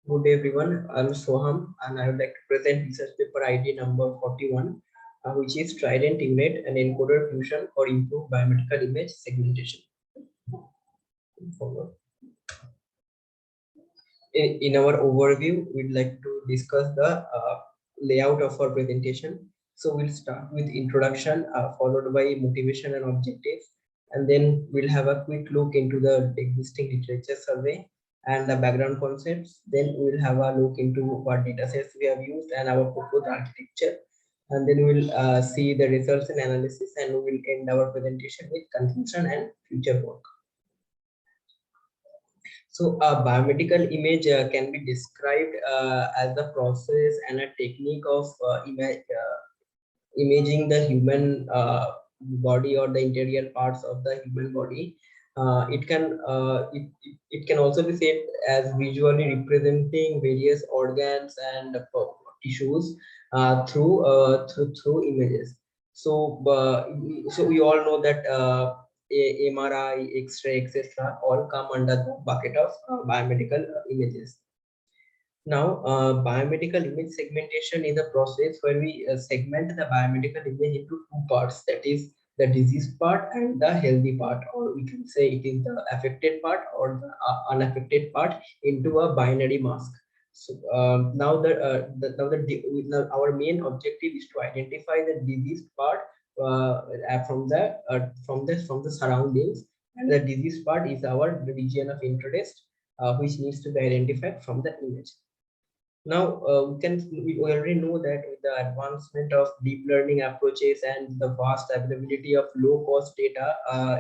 Good day everyone, I'm Soham and I would like to present research paper ID number 41, which is Trident Unit and Encoder Fusion for Improved Biomedical Image Segmentation. In our overview, we'd like to discuss the layout of our presentation. So we'll start with introduction, followed by motivation and objectives, and then we'll have a quick look into the existing literature survey and the background concepts. Then we'll have a look into what data sets we have used and our proposed architecture. And then we'll see the results and analysis, and we will end our presentation with conclusion and future work. So a biomedical image can be described as the process and a technique of imaging the human body or the interior parts of the human body. It can also be said as visually representing various organs and tissues through images. So we all know that MRI, X-ray, etc. all come under the bucket of biomedical images. Now, biomedical image segmentation is a process where we segment the biomedical image into two parts, that is the diseased part and the healthy part, or we can say it is the affected part or the unaffected part into a binary mask. So now our main objective is to identify the diseased part from the surroundings, and the diseased part is our region of interest, which needs to be identified from the image. Now we already know that with the advancement of deep learning approaches and the vast availability of low cost data,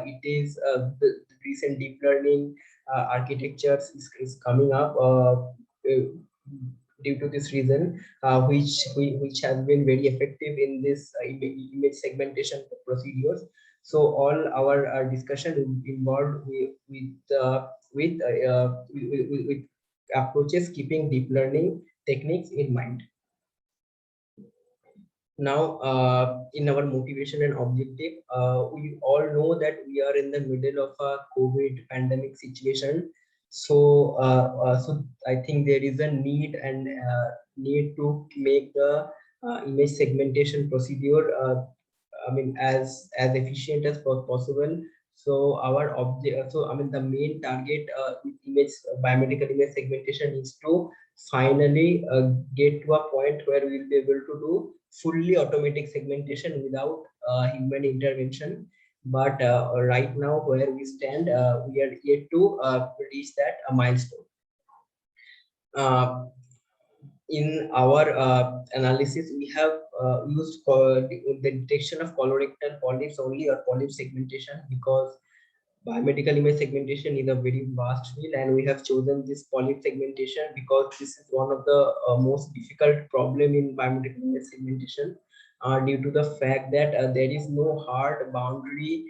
it is the recent deep learning architectures is coming up due to this reason, which has been very effective in this image segmentation procedures. So all our discussion involved with approaches keeping deep learning techniques in mind. Now, in our motivation and objective, we all know that we are in the middle of a COVID pandemic situation. So I think there is a need to make the image segmentation procedure, as efficient as possible. So our object, so I mean, the main target with image biomedical image segmentation is to finally get to a point where we'll be able to do fully automatic segmentation without human intervention. But right now, where we stand, we are yet to reach that milestone. In our analysis, we have used the detection of colorectal polyps only, or polyp segmentation, because biomedical image segmentation is a very vast field, and we have chosen this polyp segmentation because this is one of the most difficult problem in biomedical image segmentation, due to the fact that there is no hard boundary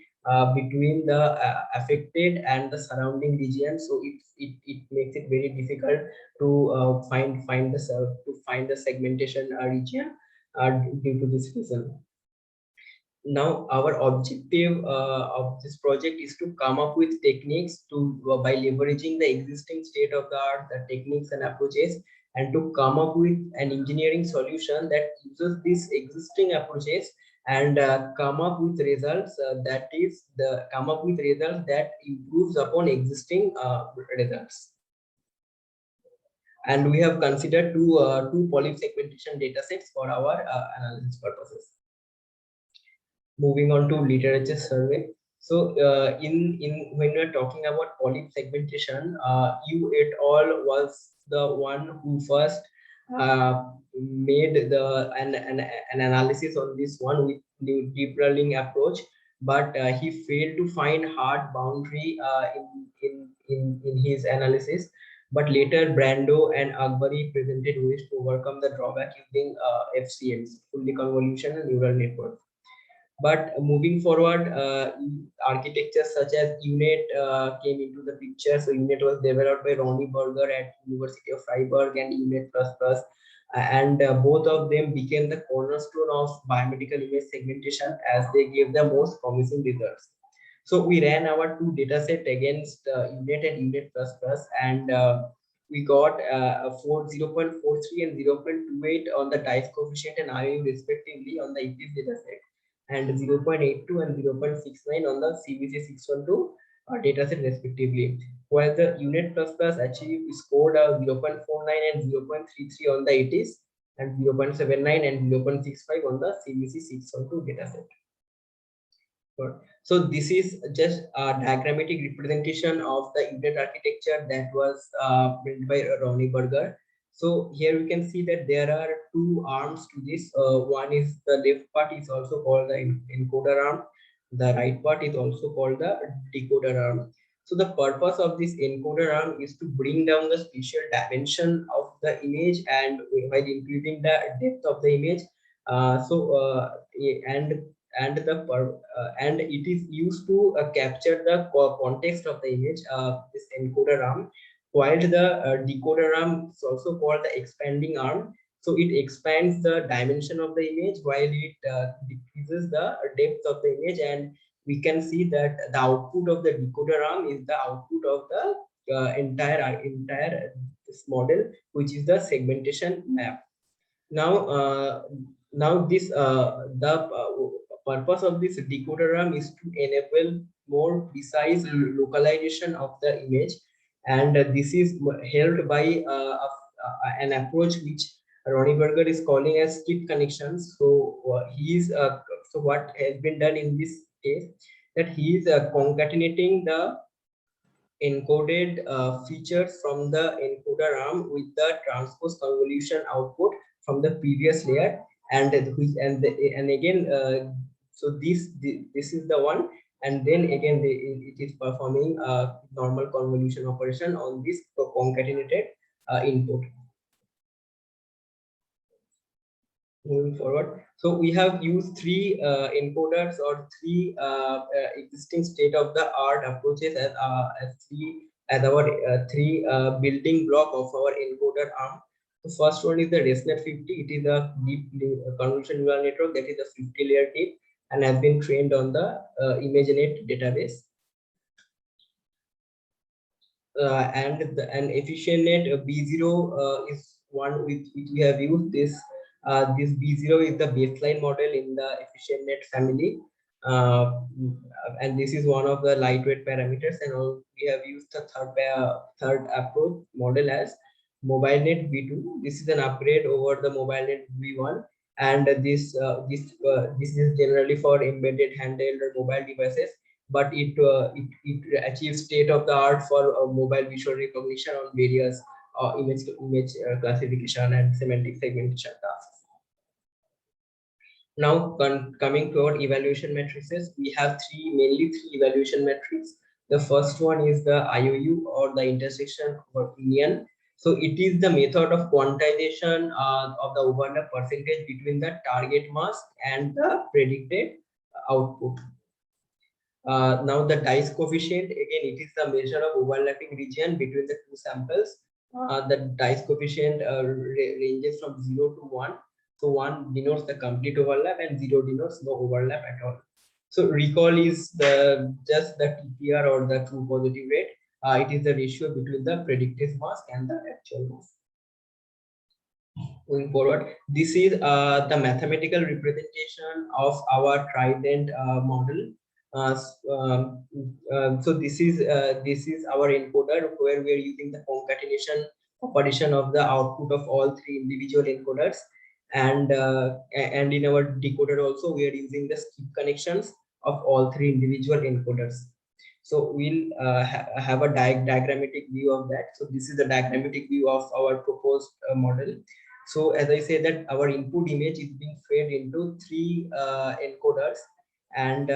between the affected and the surrounding region. So it makes it very difficult to find the segmentation region due to this reason. Now our objective of this project is to come up with techniques to by leveraging the existing state of the art, the techniques and approaches, and to come up with an engineering solution that uses these existing approaches and come up with results that improves upon existing results. And we have considered two polyp segmentation data sets for our analysis purposes. Moving on to literature survey. So in when we're talking about polyp segmentation, you et al was the one who first made an analysis on this one with new deep learning approach, but he failed to find hard boundary in his analysis. But later Brando and Akbari presented ways to overcome the drawback using FCNs, fully convolutional neural network. But moving forward, architectures such as UNet came into the picture. So UNet was developed by Ronnie Berger at University of Freiburg, and UNet++, and both of them became the cornerstone of biomedical image segmentation, as they gave the most promising results. So we ran our two data set against UNet and UNet++, and we got 0.43 and 0.28 on the dice coefficient and IOU respectively on the EPIS dataset, and 0.82 and 0.69 on the CBC612 dataset respectively. While the UNET plus plus achieved scored a 0.49 and 0.33 on the ETIS, and 0.79 and 0.65 on the CBC612 dataset. So this is just a diagrammatic representation of the UNET architecture that was built by Ronnie Berger. So here we can see that there are two arms to this. One is the left part is also called the encoder arm. The right part is also called the decoder arm. So the purpose of this encoder arm is to bring down the spatial dimension of the image and while increasing the depth of the image. And it is used to capture the context of the image, this encoder arm, while the decoder arm is also called the expanding arm. So it expands the dimension of the image while it decreases the depth of the image, and we can see that the output of the decoder arm is the output of the entire this model, which is the segmentation map. Now this the purpose of this decoder arm is to enable more precise localization of the image, and this is held by an approach which Ronnie Berger is calling as skip connections. So so what has been done in this case, that he is concatenating the encoded features from the encoder arm with the transpose convolution output from the previous layer, and again so this is the one, and then again it is performing a normal convolution operation on this concatenated input. Moving forward, so we have used three encoders or three existing state of the art approaches as our three building block of our encoder arm. The first one is the ResNet 50. It is a deep convolution neural network that is a 50 layer deep and has been trained on the ImageNet database. And an EfficientNet B0 is one with which we have used this. This B0 is the baseline model in the EfficientNet family, and this is one of the lightweight parameters. And we have used the third approach model as MobileNet V2. This is an upgrade over the MobileNet V1, and this is generally for embedded handheld or mobile devices, but it achieves state of the art for mobile visual recognition on various image classification and semantic segmentation tasks. Now coming to our evaluation matrices, we have mainly three evaluation metrics. The first one is the IOU, or the intersection or union. So it is the method of quantization of the overlap percentage between the target mask and the predicted output. Now the dice coefficient, again, it is the measure of overlapping region between the two samples. The dice coefficient ranges from 0 to 1. So 1 denotes the complete overlap and 0 denotes no overlap at all. So recall is just the TPR, or the true positive rate. It is the ratio between the predicted mask and the actual mask. Going forward, this is the mathematical representation of our trident model. So this is our encoder, where we are using the concatenation operation of the output of all three individual encoders, and in our decoder also we are using the skip connections of all three individual encoders. So we'll have a diagrammatic view of that. So this is the diagrammatic view of our proposed model. So as I say, that our input image is being fed into three encoders, and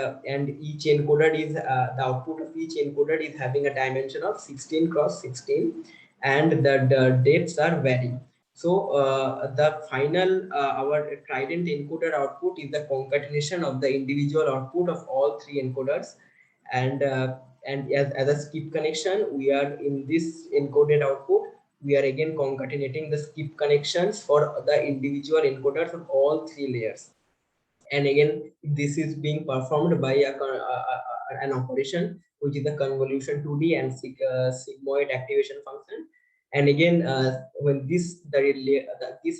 each encoder is the output of each encoder is having a dimension of 16 cross 16, and the depths are varying. So the final our trident encoder output is the concatenation of the individual output of all three encoders, and as a skip connection, we are in this encoded output, we are again concatenating the skip connections for the individual encoders of all three layers. And again, this is being performed by an operation which is the convolution 2D and sigmoid activation function. And again, when this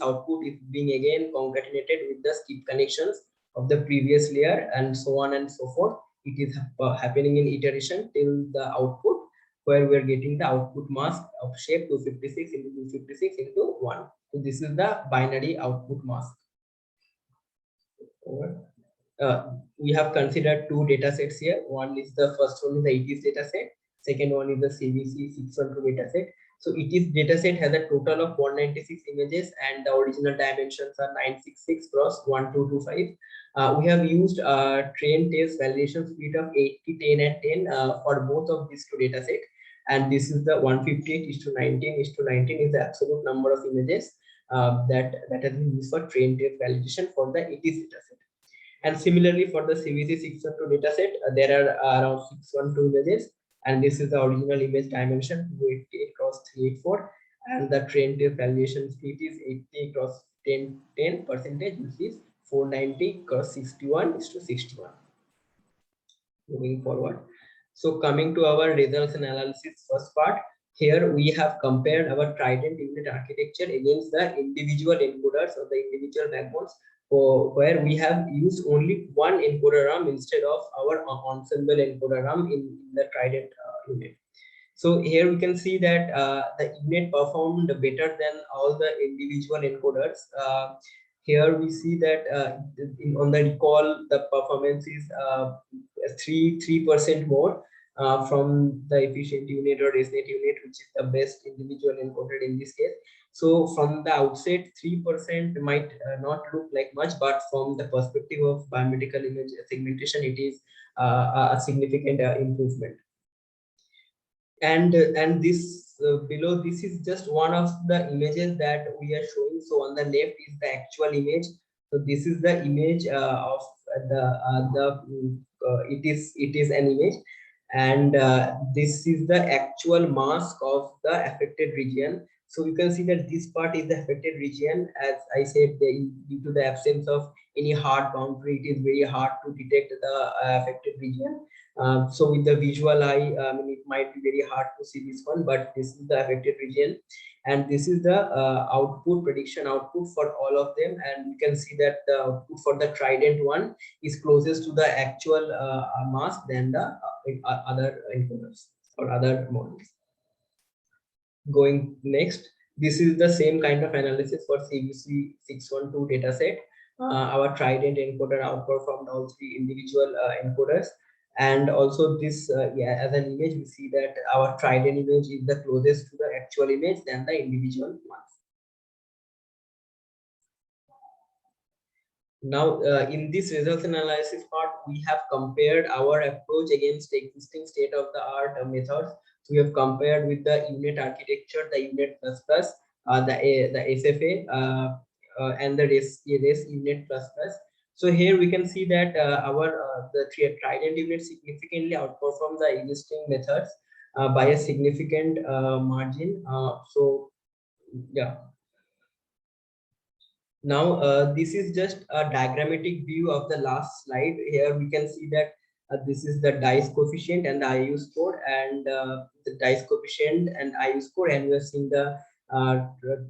output is being again concatenated with the skip connections of the previous layer and so on and so forth, it is happening in iteration till the output where we are getting the output mask of shape 256 into 256 into 1. So this is the binary output mask. We have considered two data sets here. One is the first one is the ETIS data set. Second one is the CVC 612 data set. So ETIS data set has a total of 196 images and the original dimensions are 966 cross 1225. We have used train test validation speed of 80, 10 and 10 for both of these two data sets. And this is the 158:19:19 is the absolute number of images that has been used for train test validation for the ETIS data set. And similarly for the CVC 612 dataset, there are around 612 images, and this is the original image dimension 288 cross 384, and the train test valuation speed is 80 cross 10 percentage, which is 490 cross 61:61. Moving forward, so coming to our results and analysis first part, here we have compared our Trident unit architecture against the individual encoders or the individual backbones, where we have used only one encoder RAM instead of our ensemble encoder RAM in the Trident unit. So here we can see that the unit performed better than all the individual encoders. Here we see that on the recall, the performance is 3% more from the efficient unit or ResNet unit, which is the best individual encoder in this case. So from the outset, 3% might not look like much, but from the perspective of biomedical image segmentation, it is a significant improvement. And this below, this is just one of the images that we are showing. So on the left is the actual image. So this is the image of it is an image, and this is the actual mask of the affected region. So you can see that this part is the affected region. As I said, due to the absence of any hard boundary, it is very hard to detect the affected region. So with the visual eye, it might be very hard to see this one, but this is the affected region, and this is the prediction output for all of them. And you can see that the output for the Trident one is closest to the actual mask than the other encoders or other models. Going next, this is the same kind of analysis for CVC 612 dataset. Our Trident encoder outperformed all three individual encoders. And also this, as an image, we see that our Trident image is the closest to the actual image than the individual ones. Now, in this results analysis part, we have compared our approach against existing state-of-the-art methods. So we have compared with the unit architecture, the unit plus plus, the SFA, and the REST unit plus plus. So here we can see that the Trident unit significantly outperform the existing methods by a significant margin. So yeah. Now, this is just a diagrammatic view of the last slide. Here we can see that this is the dice coefficient and the IU score, and the dice coefficient and IU score, and we are seeing the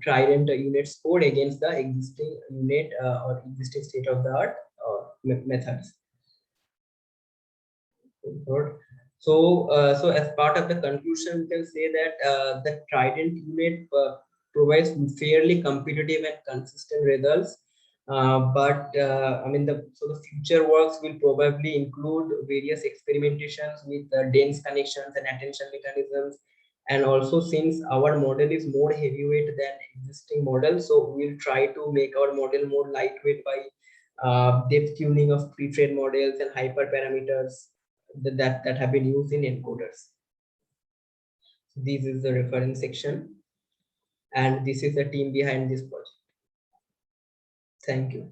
Trident unit score against the existing unit or existing state-of-the-art methods. So, so as part of the conclusion, we can say that the Trident unit provides fairly competitive and consistent results. But I mean, the future works will probably include various experimentations with dense connections and attention mechanisms. And also, since our model is more heavyweight than existing models, so we'll try to make our model more lightweight by depth tuning of pre-trained models and hyperparameters that have been used in encoders. This is the reference section, and this is the team behind this project. Thank you.